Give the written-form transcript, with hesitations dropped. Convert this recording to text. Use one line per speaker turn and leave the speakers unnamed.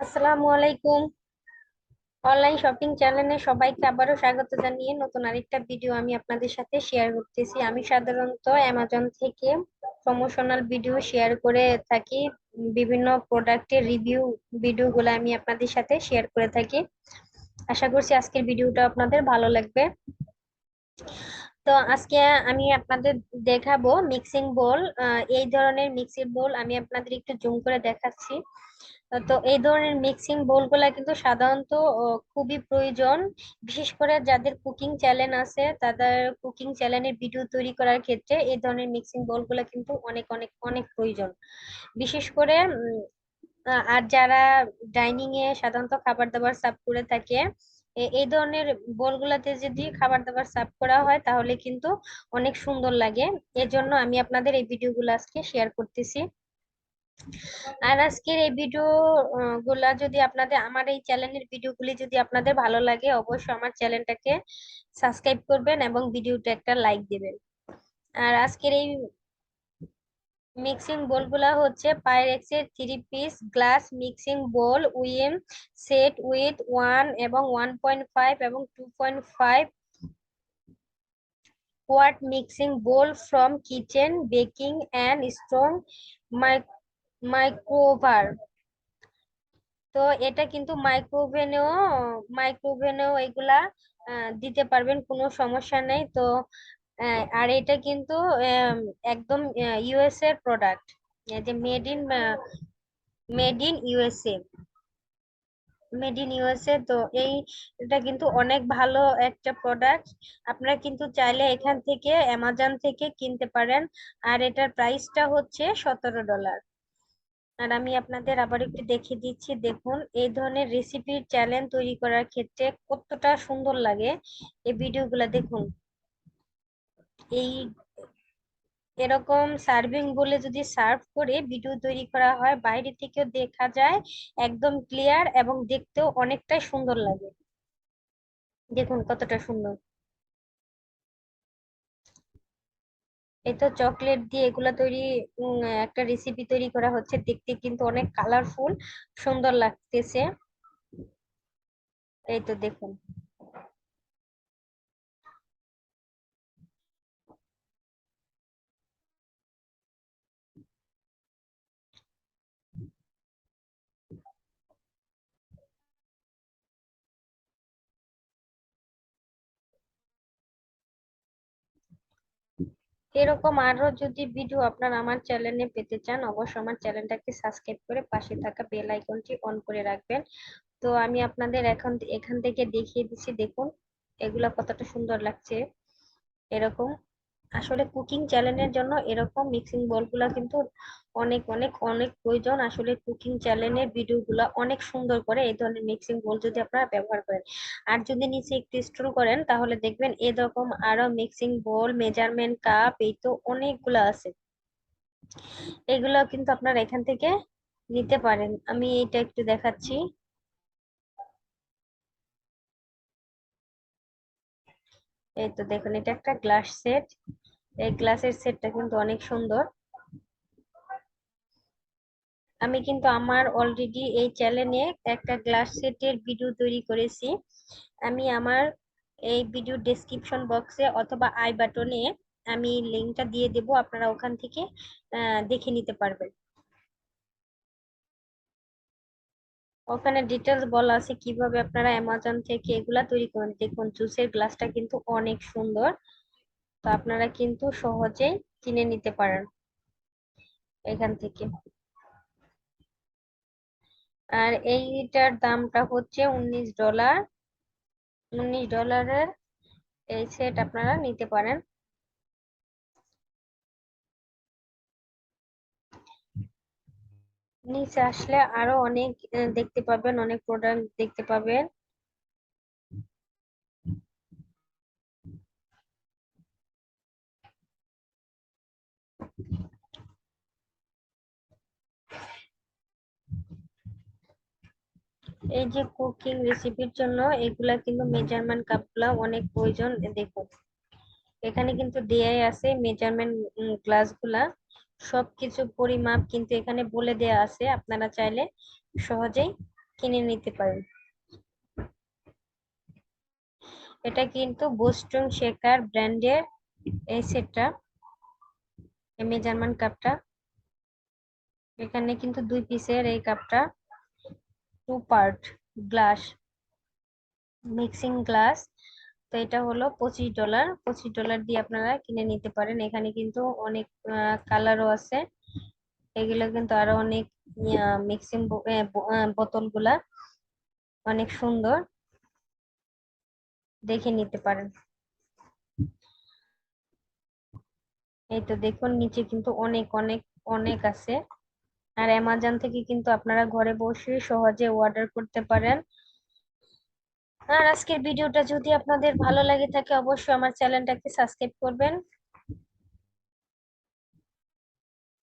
আসসালামু আলাইকুম। Online shopping চ্যানেলে সবাইকে আবারও স্বাগত জানিয়ে নতুন আরেকটা ভিডিও আমি আপনাদের সাথে শেয়ার করতেছি। আমি সাধারণত অ্যামাজন থেকে প্রমোশনাল ভিডিও শেয়ার করে থাকি। বিভিন্ন প্রোডাক্টের রিভিউ ভিডিওগুলো আমি আপনাদের সাথে শেয়ার করে থাকি। আশা করছি আজকের ভিডিওটা আপনাদের ভালো লাগবে। তো আজকে আমি আপনাদের দেখাবো মিক্সিং বোল। এই ধরনের মিক্সিং বোল আমি আপনাদের একটু জুম করে দেখাচ্ছি। তো এই ধরনের মিক্সিং বোল গুলা কিন্তু সাধারণত খুবই প্রয়োজন, বিশেষ করে যাদের কুকিং চ্যানেল আছে তাদের কুকিং চ্যানেলের ভিডিও তৈরি করার ক্ষেত্রে এই ধরনের মিক্সিং বোল গুলা কিন্তু অনেক অনেক অনেক প্রয়োজন। বিশেষ করে আর যারা ডাইনিং এ সাধারণত খাবার দাবার সার্ভ করে থাকে, এই ধরনের বোল গুলাতে যদি খাবার দাবার সার্ভ করা হয় তাহলে কিন্তু অনেক সুন্দর লাগে। এজন্য আমি আপনাদের এই ভিডিওগুলো আজকে শেয়ার করতেছি। আর আজকের এই ভিডিও গুলা যদি আপনাদের, আমার এই চ্যানেলের ভিডিওগুলি যদি আপনাদের ভালো লাগে, অবশ্যই আমার চ্যানেলটাকে সাবস্ক্রাইব করবেন এবং ভিডিওটা একটা লাইক দিবেন। আর আজকের এই মিক্সিং বোল গুলা হচ্ছে পাইরেক্স এর 3 পিস গ্লাস মিক্সিং বোল উইএম সেট উইথ 1 এবং 1.5 এবং 2.5 quart mixing bowl from kitchen baking and strong microwave. তো এটা কিন্তু মাইক্রোওভেনেও এগুলা দিতে পারবেন, কোনো সমস্যা নেই। তো আর এটা কিন্তু একদম ইউএস এর প্রোডাক্ট, যে মেড ইন ইউএসএ। তো এটা কিন্তু অনেক ভালো একটা প্রোডাক্ট। আপনারা কিন্তু চাইলে এখান থেকে অ্যামাজন থেকে কিনতে পারেন। আর এটার প্রাইসটা হচ্ছে $17। আর আমি আপনাদের আবার একটু দেখিয়ে দিচ্ছি, দেখুন এই ধরনের রেসিপির চ্যানেল তৈরি করার ক্ষেত্রে কতটা সুন্দর লাগে। এই ভিডিওগুলো দেখুন। এই এরকম সার্ভিং বলে যদি সার্ভ করে ভিডিও তৈরি করা হয়, বাইরে থেকেও দেখা যায় একদম ক্লিয়ার এবং দেখতেও অনেকটাই সুন্দর লাগে। দেখুন কতটা সুন্দর। এই তো চকলেট দিয়ে এগুলা তৈরি, একটা রেসিপি তৈরি করা হচ্ছে, দেখতে কিন্তু অনেক কালারফুল, সুন্দর লাগতেছে। এই তো দেখুন। এরকম আরো যদি ভিডিও আপনার আমার চ্যানেলে পেতে চান, অবশ্যই আমার চ্যানেলটাকে সাবস্ক্রাইব করে পাশে থাকা বেল আইকনটি অন করে রাখবেন। তো আমি আপনাদের এখন এখান থেকে দেখিয়ে দিচ্ছি, দেখুন এগুলা কতটা সুন্দর লাগছে। এরকম আসলে কুকিং চ্যানেলের জন্য এরকম মিক্সিং বোল গুলা কিন্তু অনেক অনেক অনেক প্রয়োজন। আসলে কুকিং চ্যানেলের ভিডিও গুলা অনেক সুন্দর করে এই ধরনের মিক্সিং বোল যদি আপনারা ব্যবহার করেন। আর যদি নিচে একটু স্ক্রল করেন তাহলে দেখবেন এরকম আরো মিক্সিং বোল, মেজারমেন্ট কাপ, এই তো অনেকগুলো আছে। এগুলো কিন্তু আপনারা এখান থেকে নিতে পারেন। আমি এটা একটু দেখাচ্ছি। এই তো দেখুন, এটা একটা গ্লাস সেট। এই গ্লাসের সেটটা কিন্তু অনেক সুন্দর। আমি কিন্তু আমার অলরেডি এই চ্যানেলে একটা গ্লাস সেটের ভিডিও তৈরি করেছি। আমি আমার এই ভিডিও ডেসক্রিপশন বক্সে অথবা আই বাটনে আমি লিংকটা দিয়ে দেব, আপনারা ওখান থেকে দেখে নিতে পারবেন। ওখানে ডিটেলস বলা আছে কিভাবে আপনারা অ্যামাজন থেকে এগুলা তৈরি করেন। দেখুন জুসের গ্লাসটা কিন্তু অনেক সুন্দর। তো আপনারা কিন্তু সহজেই কিনে নিতে পারেন এখান থেকে। আর এইটার দামটা হচ্ছে $19। $19 এই সেট আপনারা নিতে পারেন। নিচে আসলে আরো অনেক দেখতে পাবেন, অনেক প্রোডাক্ট দেখতে পাবেন। এই যে কুকিং রেসিপির জন্য এগুলা কিন্তু মেজারমেন্ট কাপগুলা অনেক প্রয়োজন। দেখুন এখানে কিন্তু দেয়াই আছে মেজারমেন্ট গ্লাস গুলা, সবকিছু পরিমাপ কিন্তু এখানে বলে দেয়া আছে, আপনারা চাইলে সহজেই কিনে নিতে পারেন। এটা কিন্তু বোস্টন শেকার ব্র্যান্ডের এই সেটটা, এই মেজারমেন্ট কাপটা। এখানে কিন্তু 2 পিসের এই কাপটা, 2 পার্ট গ্লাস, মিক্সিং গ্লাস। তো এটা হলো $25। $25 দিয়ে আপনারা কিনে নিতে পারেন। এখানে কিন্তু অনেক কালারও আছে। এগুলো কিন্তু আরো অনেক মিক্সিং বোতলগুলা অনেক সুন্দর, দেখে নিতে পারেন। এই তো দেখুন, নিচে কিন্তু অনেক অনেক অনেক আছে। আর অ্যামাজন থেকে কিন্তু আপনারা ঘরে বসে সহজে অর্ডার করতে পারেন। আর আজকের ভিডিওটা যদি আপনাদের ভালো লাগে থাকে, অবশ্যই আমার চ্যানেলটাকে সাবস্ক্রাইব করবেন।